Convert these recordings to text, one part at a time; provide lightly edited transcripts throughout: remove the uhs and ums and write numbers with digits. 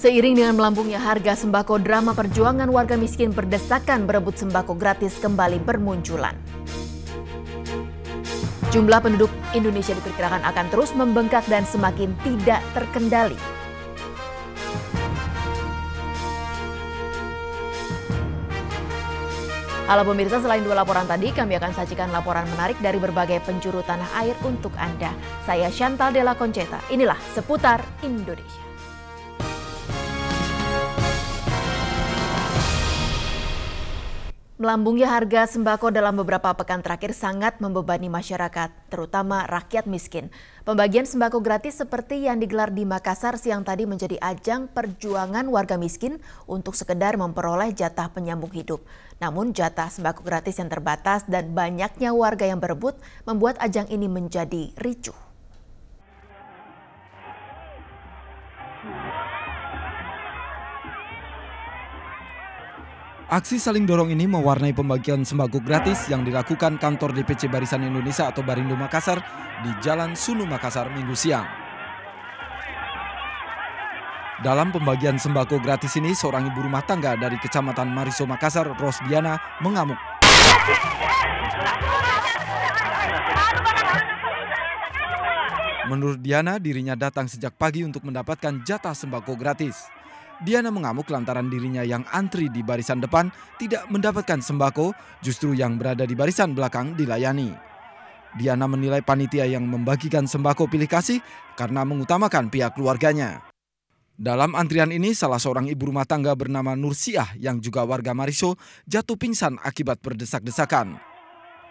Seiring dengan melambungnya harga sembako, drama perjuangan warga miskin berdesakan berebut sembako gratis kembali bermunculan. Jumlah penduduk Indonesia diperkirakan akan terus membengkak dan semakin tidak terkendali. Halo pemirsa, selain dua laporan tadi, kami akan sajikan laporan menarik dari berbagai penjuru tanah air untuk Anda. Saya Chantal Della Conceta, inilah Seputar Indonesia. Melambungnya harga sembako dalam beberapa pekan terakhir sangat membebani masyarakat, terutama rakyat miskin. Pembagian sembako gratis seperti yang digelar di Makassar siang tadi menjadi ajang perjuangan warga miskin untuk sekedar memperoleh jatah penyambung hidup. Namun jatah sembako gratis yang terbatas dan banyaknya warga yang berebut membuat ajang ini menjadi ricuh. Aksi saling dorong ini mewarnai pembagian sembako gratis yang dilakukan kantor DPC Barisan Indonesia atau Barindo Makassar di Jalan Sunu Makassar Minggu siang. Dalam pembagian sembako gratis ini, seorang ibu rumah tangga dari Kecamatan Mariso Makassar, Rosdiana, mengamuk. Menurut Diana, dirinya datang sejak pagi untuk mendapatkan jatah sembako gratis. Diana mengamuk lantaran dirinya yang antri di barisan depan tidak mendapatkan sembako, justru yang berada di barisan belakang dilayani. Diana menilai panitia yang membagikan sembako pilih kasih karena mengutamakan pihak keluarganya. Dalam antrian ini, salah seorang ibu rumah tangga bernama Nursiah yang juga warga Mariso jatuh pingsan akibat berdesak-desakan.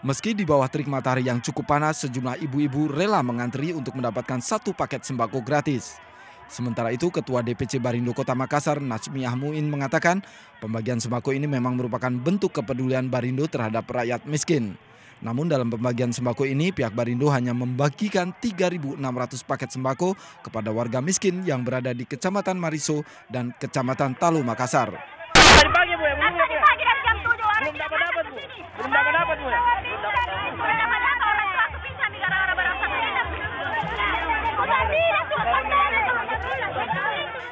Meski di bawah terik matahari yang cukup panas, sejumlah ibu-ibu rela mengantri untuk mendapatkan satu paket sembako gratis. Sementara itu, Ketua DPC Barindo Kota Makassar, Najmiah Muin, mengatakan pembagian sembako ini memang merupakan bentuk kepedulian Barindo terhadap rakyat miskin. Namun dalam pembagian sembako ini, pihak Barindo hanya membagikan 3.600 paket sembako kepada warga miskin yang berada di Kecamatan Mariso dan Kecamatan Talu Makassar. Tadi pagi Bu ya, belum dari jam 7 hari. Belum dapat Bu. Belum dapat Bu ya.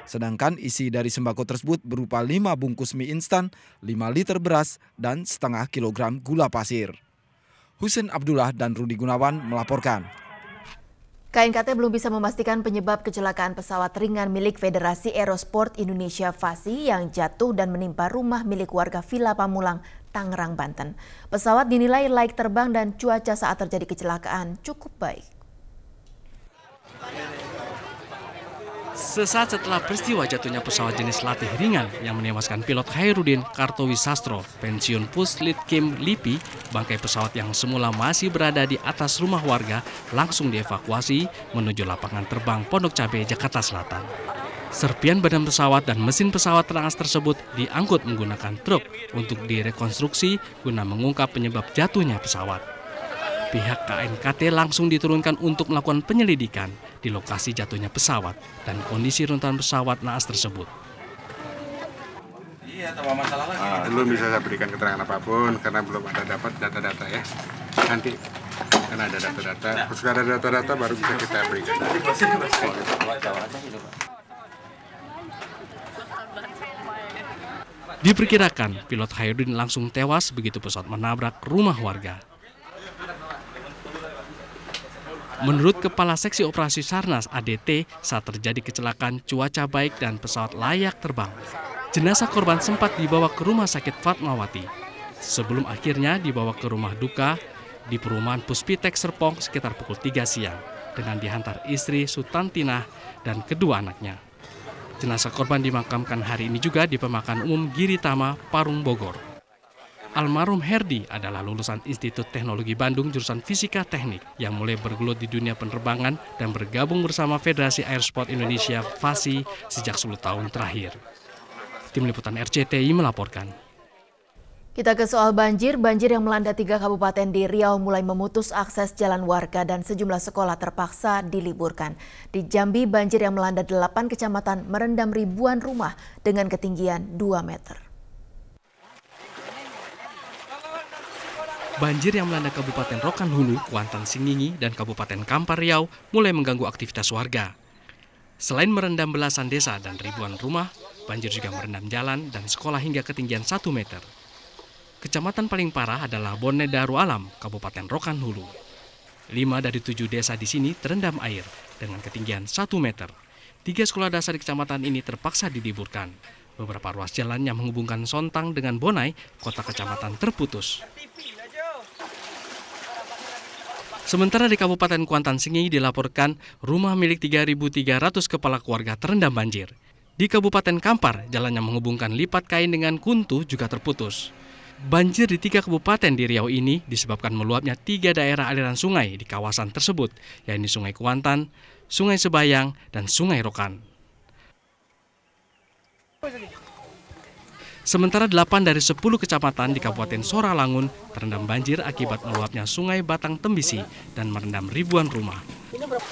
Sedangkan isi dari sembako tersebut berupa 5 bungkus mie instan, 5 liter beras, dan setengah kilogram gula pasir. Husein Abdullah dan Rudi Gunawan melaporkan. KNKT belum bisa memastikan penyebab kecelakaan pesawat ringan milik Federasi Aerosport Indonesia FASI yang jatuh dan menimpa rumah milik warga Villa Pamulang, Tangerang, Banten. Pesawat dinilai layak terbang dan cuaca saat terjadi kecelakaan cukup baik. Sesaat setelah peristiwa jatuhnya pesawat jenis latih ringan yang menewaskan pilot Khairudin Kartowisastro, pensiun Puslitkim LIPI, bangkai pesawat yang semula masih berada di atas rumah warga langsung dievakuasi menuju lapangan terbang Pondok Cabe, Jakarta Selatan. Serpian badan pesawat dan mesin pesawat naas tersebut diangkut menggunakan truk untuk direkonstruksi guna mengungkap penyebab jatuhnya pesawat. Pihak KNKT langsung diturunkan untuk melakukan penyelidikan di lokasi jatuhnya pesawat dan kondisi runtuhan pesawat naas tersebut. Iya, tambah masalah lagi. Belum bisa saya berikan keterangan apapun karena belum ada dapat data-data ya. Nanti karena ada data-data, terus ada data-data baru bisa kita berikan. Diperkirakan pilot Khairudin langsung tewas begitu pesawat menabrak rumah warga. Menurut Kepala Seksi Operasi Sarnas ADT, saat terjadi kecelakaan cuaca baik dan pesawat layak terbang. Jenazah korban sempat dibawa ke Rumah Sakit Fatmawati. Sebelum akhirnya dibawa ke rumah duka di perumahan Puspitek Serpong sekitar pukul 3 siang dengan dihantar istri Sutantinah dan kedua anaknya. Jenazah korban dimakamkan hari ini juga di Pemakaman Umum Giritama, Parung, Bogor. Almarhum Herdi adalah lulusan Institut Teknologi Bandung jurusan Fisika Teknik yang mulai bergelut di dunia penerbangan dan bergabung bersama Federasi Aerosport Indonesia FASI sejak 10 tahun terakhir. Tim Liputan RCTI melaporkan. Kita ke soal banjir. Banjir yang melanda 3 kabupaten di Riau mulai memutus akses jalan warga dan sejumlah sekolah terpaksa diliburkan. Di Jambi, banjir yang melanda 8 kecamatan merendam ribuan rumah dengan ketinggian 2 meter. Banjir yang melanda Kabupaten Rokan Hulu, Kuantan Singingi, dan Kabupaten Kampar Riau mulai mengganggu aktivitas warga. Selain merendam belasan desa dan ribuan rumah, banjir juga merendam jalan dan sekolah hingga ketinggian 1 meter. Kecamatan paling parah adalah Bone Daru Alam, Kabupaten Rokan Hulu. 5 dari 7 desa di sini terendam air dengan ketinggian 1 meter. 3 sekolah dasar di kecamatan ini terpaksa diliburkan. Beberapa ruas jalan yang menghubungkan Sontang dengan Bonai, kota kecamatan, terputus. Sementara di Kabupaten Kuantan Sengi dilaporkan rumah milik 3.300 kepala keluarga terendam banjir. Di Kabupaten Kampar, jalan yang menghubungkan Lipat Kain dengan Kuntu juga terputus. Banjir di 3 kabupaten di Riau ini disebabkan meluapnya 3 daerah aliran sungai di kawasan tersebut, yaitu Sungai Kuantan, Sungai Sebayang, dan Sungai Rokan. Sementara 8 dari 10 kecamatan di Kabupaten Soralangun terendam banjir akibat meluapnya Sungai Batang Tembisi dan merendam ribuan rumah.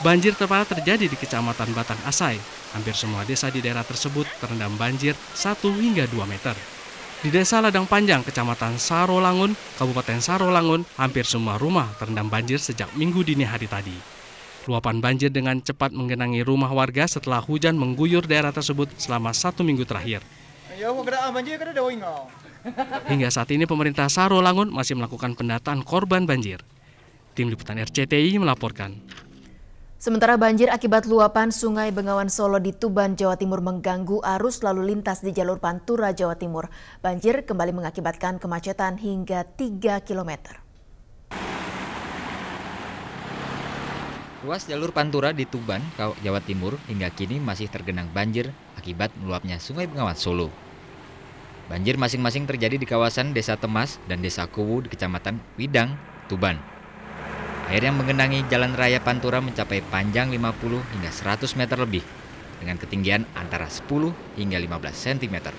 Banjir terparah terjadi di Kecamatan Batang Asai. Hampir semua desa di daerah tersebut terendam banjir 1 hingga 2 meter. Di Desa Ladang Panjang, Kecamatan Sarolangun, Kabupaten Sarolangun, hampir semua rumah terendam banjir sejak Minggu dini hari tadi. Luapan banjir dengan cepat menggenangi rumah warga setelah hujan mengguyur daerah tersebut selama 1 minggu terakhir. Hingga saat ini pemerintah Sarolangun masih melakukan pendataan korban banjir. Tim Liputan RCTI melaporkan. Sementara banjir akibat luapan Sungai Bengawan Solo di Tuban, Jawa Timur mengganggu arus lalu lintas di jalur Pantura, Jawa Timur. Banjir kembali mengakibatkan kemacetan hingga 3 km. Ruas jalur Pantura di Tuban, Jawa Timur hingga kini masih tergenang banjir akibat meluapnya Sungai Bengawan Solo. Banjir masing-masing terjadi di kawasan Desa Temas dan Desa Kuwu di Kecamatan Widang, Tuban. Air yang menggenangi jalan raya Pantura mencapai panjang 50 hingga 100 meter lebih, dengan ketinggian antara 10 hingga 15 cm.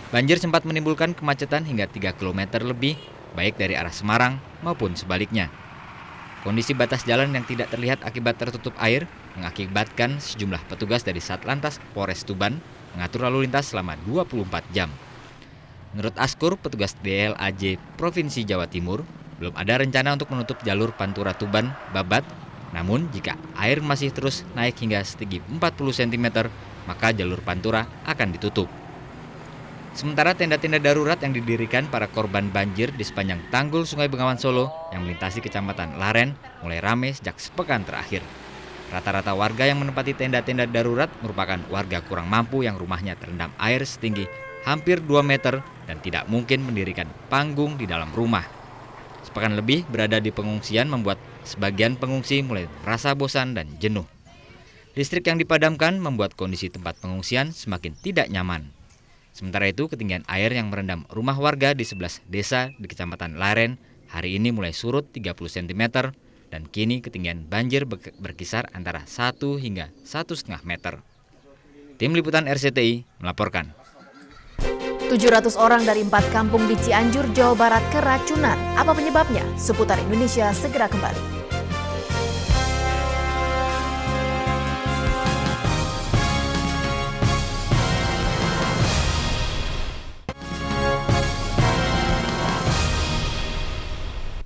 Banjir sempat menimbulkan kemacetan hingga 3 km lebih, baik dari arah Semarang maupun sebaliknya. Kondisi batas jalan yang tidak terlihat akibat tertutup air mengakibatkan sejumlah petugas dari Satlantas Polres Tuban mengatur lalu lintas selama 24 jam. Menurut Askur, petugas DLAJ Provinsi Jawa Timur, belum ada rencana untuk menutup jalur Pantura Tuban Babat. Namun jika air masih terus naik hingga setinggi 40 cm, maka jalur Pantura akan ditutup. Sementara tenda-tenda darurat yang didirikan para korban banjir di sepanjang tanggul Sungai Bengawan Solo yang melintasi Kecamatan Laren mulai ramai sejak sepekan terakhir. Rata-rata warga yang menempati tenda-tenda darurat merupakan warga kurang mampu yang rumahnya terendam air setinggi hampir 2 meter dan tidak mungkin mendirikan panggung di dalam rumah. Sepekan lebih berada di pengungsian membuat sebagian pengungsi mulai merasa bosan dan jenuh. Listrik yang dipadamkan membuat kondisi tempat pengungsian semakin tidak nyaman. Sementara itu, ketinggian air yang merendam rumah warga di 11 desa di Kecamatan Laren hari ini mulai surut 30 cm dan kini ketinggian banjir berkisar antara 1 hingga 1,5 meter. Tim Liputan RCTI melaporkan. 700 orang dari 4 kampung di Cianjur, Jawa Barat keracunan. Apa penyebabnya? Seputar Indonesia segera kembali.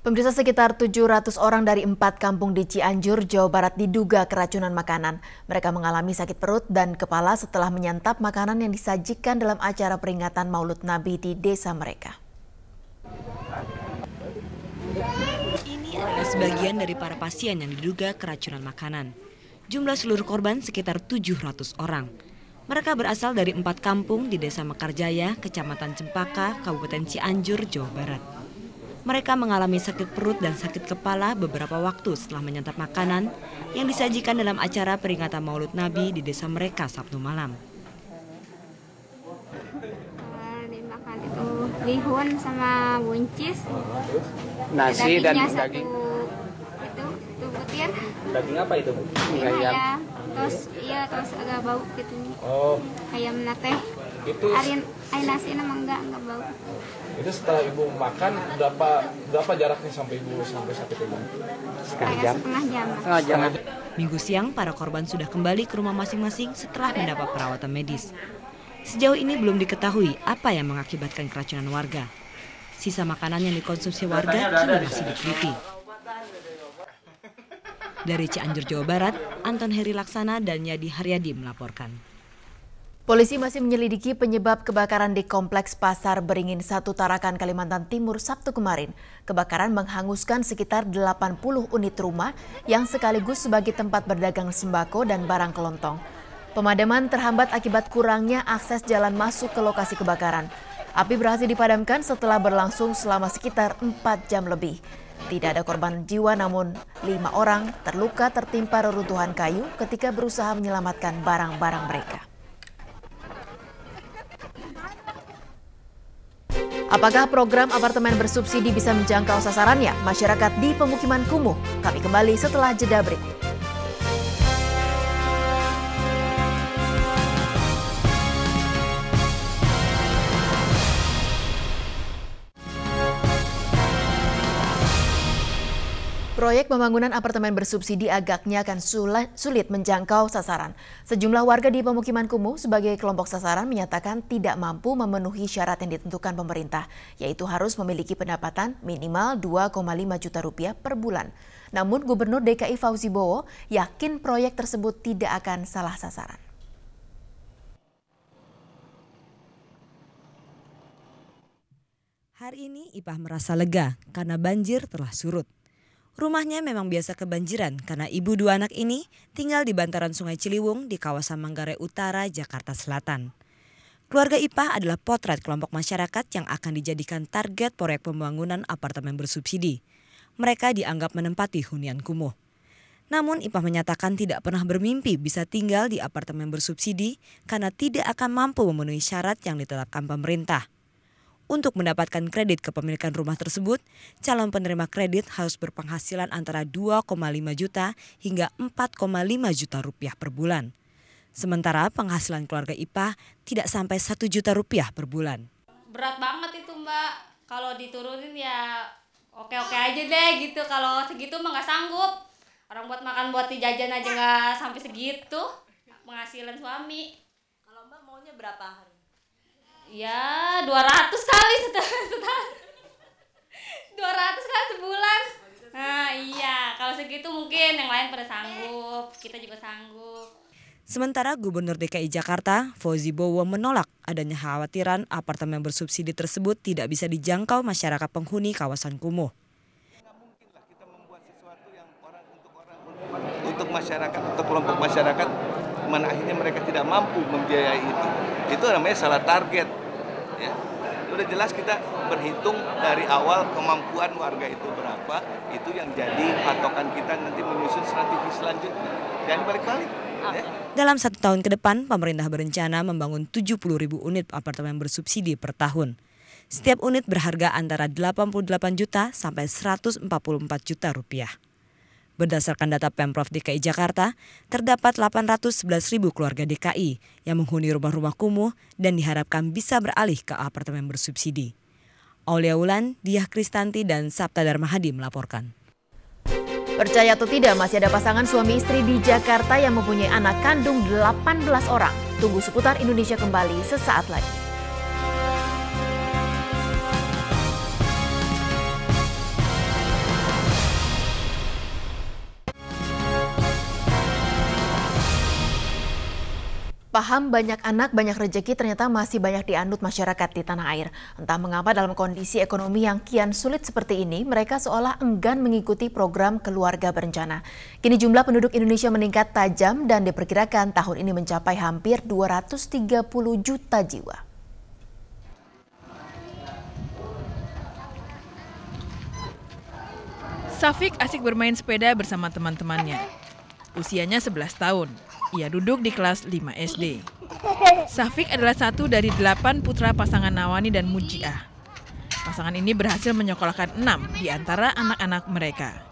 Pemirsa, sekitar 700 orang dari 4 kampung di Cianjur, Jawa Barat diduga keracunan makanan. Mereka mengalami sakit perut dan kepala setelah menyantap makanan yang disajikan dalam acara peringatan Maulud Nabi di desa mereka. Ini adalah sebagian dari para pasien yang diduga keracunan makanan. Jumlah seluruh korban sekitar 700 orang. Mereka berasal dari 4 kampung di Desa Mekarjaya, Kecamatan Cempaka, Kabupaten Cianjur, Jawa Barat. Mereka mengalami sakit perut dan sakit kepala beberapa waktu setelah menyantap makanan yang disajikan dalam acara peringatan Maulud Nabi di desa mereka Sabtu malam. Dimakan itu bihun sama buncis, nasi dan daging. Itu butir. Daging apa itu? Ayam. Terus agak bau gitu. Oh. Ayam nate. Itu. Air nasi nama enggak bau. Itu setelah ibu makan berapa jaraknya sampai ibu sampai sakit itu? Setengah jam. Minggu siang para korban sudah kembali ke rumah masing-masing setelah mendapat perawatan medis. Sejauh ini belum diketahui apa yang mengakibatkan keracunan warga. Sisa makanan yang dikonsumsi warga kini masih diteliti. Dari Cianjur, Jawa Barat, Anton Heri Laksana dan Yadi Haryadi melaporkan. Polisi masih menyelidiki penyebab kebakaran di Kompleks Pasar Beringin 1 Tarakan, Kalimantan Timur Sabtu kemarin. Kebakaran menghanguskan sekitar 80 unit rumah yang sekaligus sebagai tempat berdagang sembako dan barang kelontong. Pemadaman terhambat akibat kurangnya akses jalan masuk ke lokasi kebakaran. Api berhasil dipadamkan setelah berlangsung selama sekitar 4 jam lebih. Tidak ada korban jiwa, namun 5 orang terluka tertimpa reruntuhan kayu ketika berusaha menyelamatkan barang-barang mereka. Apakah program apartemen bersubsidi bisa menjangkau sasarannya masyarakat di pemukiman kumuh? Kami kembali setelah jeda berikut. Proyek pembangunan apartemen bersubsidi agaknya akan sulit menjangkau sasaran. Sejumlah warga di pemukiman kumuh sebagai kelompok sasaran menyatakan tidak mampu memenuhi syarat yang ditentukan pemerintah, yaitu harus memiliki pendapatan minimal 2,5 juta rupiah per bulan. Namun Gubernur DKI Fauzi Bowo yakin proyek tersebut tidak akan salah sasaran. Hari ini Ipah merasa lega karena banjir telah surut. Rumahnya memang biasa kebanjiran karena ibu 2 anak ini tinggal di bantaran Sungai Ciliwung di kawasan Manggarai Utara, Jakarta Selatan. Keluarga Ipah adalah potret kelompok masyarakat yang akan dijadikan target proyek pembangunan apartemen bersubsidi. Mereka dianggap menempati hunian kumuh. Namun Ipah menyatakan tidak pernah bermimpi bisa tinggal di apartemen bersubsidi karena tidak akan mampu memenuhi syarat yang ditetapkan pemerintah. Untuk mendapatkan kredit kepemilikan rumah tersebut, calon penerima kredit harus berpenghasilan antara 2,5 juta hingga 4,5 juta rupiah per bulan. Sementara penghasilan keluarga Ipah tidak sampai 1 juta rupiah per bulan. Berat banget itu Mbak, kalau diturunin ya oke-oke aja deh gitu, kalau segitu mah nggak sanggup. Orang buat makan buat jajan aja nggak sampai segitu penghasilan suami. Kalau Mbak maunya berapa hari? Ya 200 kali setahun. 200 kali sebulan. Nah iya, kalau segitu mungkin yang lain pada sanggup, kita juga sanggup. Sementara Gubernur DKI Jakarta, Fauzi Bowo menolak adanya khawatiran apartemen bersubsidi tersebut tidak bisa dijangkau masyarakat penghuni kawasan kumuh. Nggak mungkinlah kita membuat sesuatu yang untuk masyarakat, untuk kelompok masyarakat, mana akhirnya mereka tidak mampu membiayai itu. Itu namanya salah target. Ya. Udah jelas kita berhitung dari awal kemampuan warga itu berapa, itu yang jadi patokan kita nanti menyusun strategi selanjutnya. Jangan balik-balik. Ya. Dalam 1 tahun ke depan, pemerintah berencana membangun 70.000 unit apartemen bersubsidi per tahun. Setiap unit berharga antara 88 juta sampai 144 juta rupiah. Berdasarkan data Pemprov DKI Jakarta, terdapat 811.000 keluarga DKI yang menghuni rumah-rumah kumuh dan diharapkan bisa beralih ke apartemen bersubsidi. Aulia Wulan, Diah Kristanti, dan Sabta Dharma Hadi melaporkan. Percaya atau tidak, masih ada pasangan suami istri di Jakarta yang mempunyai anak kandung 18 orang. Tunggu seputar Indonesia kembali sesaat lagi. Paham banyak anak, banyak rejeki ternyata masih banyak dianut masyarakat di tanah air. Entah mengapa dalam kondisi ekonomi yang kian sulit seperti ini, mereka seolah enggan mengikuti program keluarga berencana. Kini jumlah penduduk Indonesia meningkat tajam dan diperkirakan tahun ini mencapai hampir 230 juta jiwa. Safik asik bermain sepeda bersama teman-temannya. Usianya 11 tahun. Ia duduk di kelas 5 SD. Safik adalah satu dari 8 putra pasangan Nawani dan Mujiah. Pasangan ini berhasil menyekolahkan 6 di antara anak-anak mereka.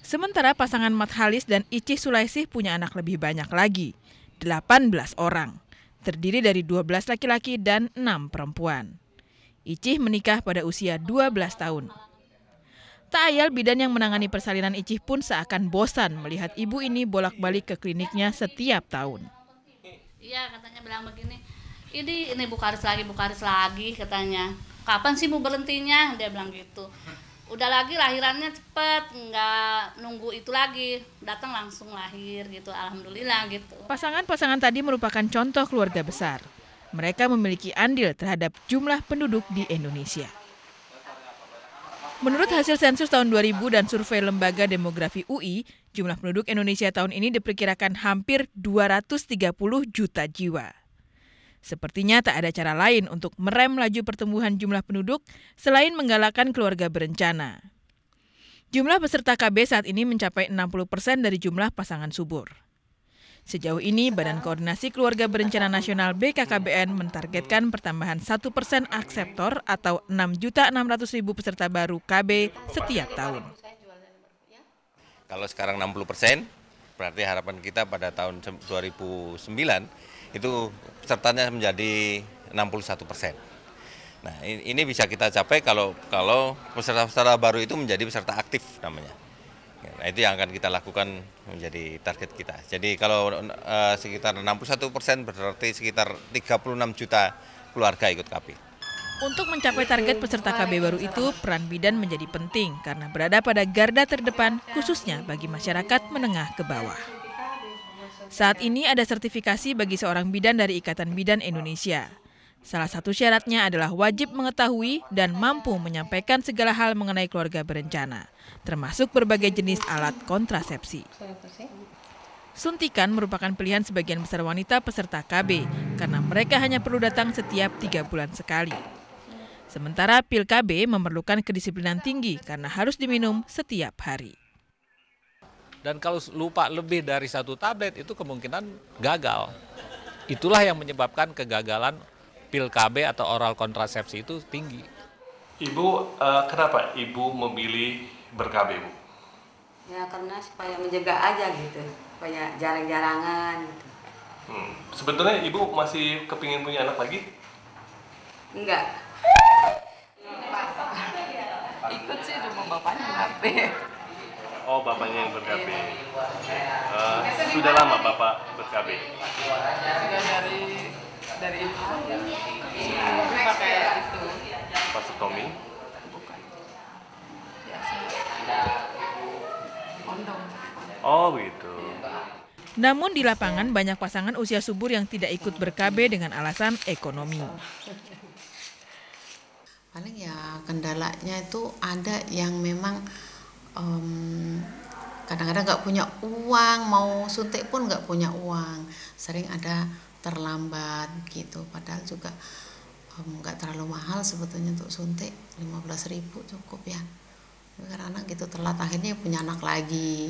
Sementara pasangan Mat Halis dan Icih Sulaisih punya anak lebih banyak lagi, 18 orang. Terdiri dari 12 laki-laki dan 6 perempuan. Icih menikah pada usia 12 tahun. Tak ayal bidan yang menangani persalinan Icih pun seakan bosan melihat ibu ini bolak-balik ke kliniknya setiap tahun. Iya, katanya bilang begini, ini bukaris lagi katanya. Kapan sih Bu berhentinya? Dia bilang gitu. udah lagi lahirannya cepet, nggak nunggu itu lagi, datang langsung lahir gitu, alhamdulillah gitu. Pasangan-pasangan tadi merupakan contoh keluarga besar. Mereka memiliki andil terhadap jumlah penduduk di Indonesia. Menurut hasil sensus tahun 2000 dan survei Lembaga Demografi UI, jumlah penduduk Indonesia tahun ini diperkirakan hampir 230 juta jiwa. Sepertinya tak ada cara lain untuk merem laju pertumbuhan jumlah penduduk selain menggalakkan keluarga berencana. Jumlah peserta KB saat ini mencapai 60% dari jumlah pasangan subur. Sejauh ini, Badan Koordinasi Keluarga Berencana Nasional BKKBN mentargetkan pertambahan 1% akseptor atau 6.600.000 peserta baru KB setiap tahun. Kalau sekarang 60%, berarti harapan kita pada tahun 2009 itu pesertanya menjadi 61%. Nah, ini bisa kita capai kalau peserta-peserta baru itu menjadi peserta aktif namanya. Nah, itu yang akan kita lakukan menjadi target kita. Jadi kalau sekitar 61% berarti sekitar 36 juta keluarga ikut KB. Untuk mencapai target peserta KB baru itu, peran bidan menjadi penting karena berada pada garda terdepan khususnya bagi masyarakat menengah ke bawah. Saat ini ada sertifikasi bagi seorang bidan dari Ikatan Bidan Indonesia. Salah satu syaratnya adalah wajib mengetahui dan mampu menyampaikan segala hal mengenai keluarga berencana, termasuk berbagai jenis alat kontrasepsi. Suntikan merupakan pilihan sebagian besar wanita peserta KB karena mereka hanya perlu datang setiap 3 bulan sekali. Sementara pil KB memerlukan kedisiplinan tinggi karena harus diminum setiap hari. Dan kalau lupa lebih dari 1 tablet itu kemungkinan gagal. Itulah yang menyebabkan kegagalan pil KB atau oral kontrasepsi itu tinggi. Ibu, kenapa Ibu memilih ber-KB, Bu? Ya karena supaya menjaga aja gitu, supaya jarang-jarangan gitu. Sebetulnya Ibu masih kepingin punya anak lagi? Enggak. Ikut sih cuma bapaknya ber-KB. Oh, bapaknya yang ber-KB. Sudah lama Bapak ber-KB? Sudah dari itu. Pakai itu. Vasektomi? Bukan. Biasa. Kondom. Oh, begitu. Namun di lapangan banyak pasangan usia subur yang tidak ikut ber-KB dengan alasan ekonomi. Paling ya kendalanya itu ada yang memang kadang-kadang nggak punya uang, mau suntik pun nggak punya uang, sering ada terlambat gitu, padahal juga nggak terlalu mahal sebetulnya untuk suntik, 15.000 cukup ya, karena gitu telat akhirnya punya anak lagi.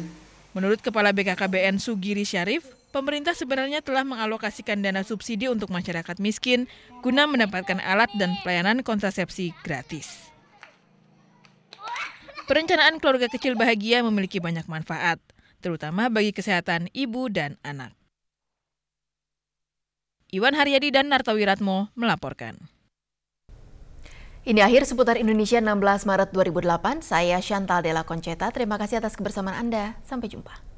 Menurut Kepala BKKBN Sugiri Syarif, pemerintah sebenarnya telah mengalokasikan dana subsidi untuk masyarakat miskin guna mendapatkan alat dan pelayanan kontrasepsi gratis. Perencanaan keluarga kecil bahagia memiliki banyak manfaat, terutama bagi kesehatan ibu dan anak. Iwan Haryadi dan Nartawiratmo melaporkan. Ini akhir seputar Indonesia 16 Maret 2008. Saya Chantal Della Conceta. Terima kasih atas kebersamaan Anda. Sampai jumpa.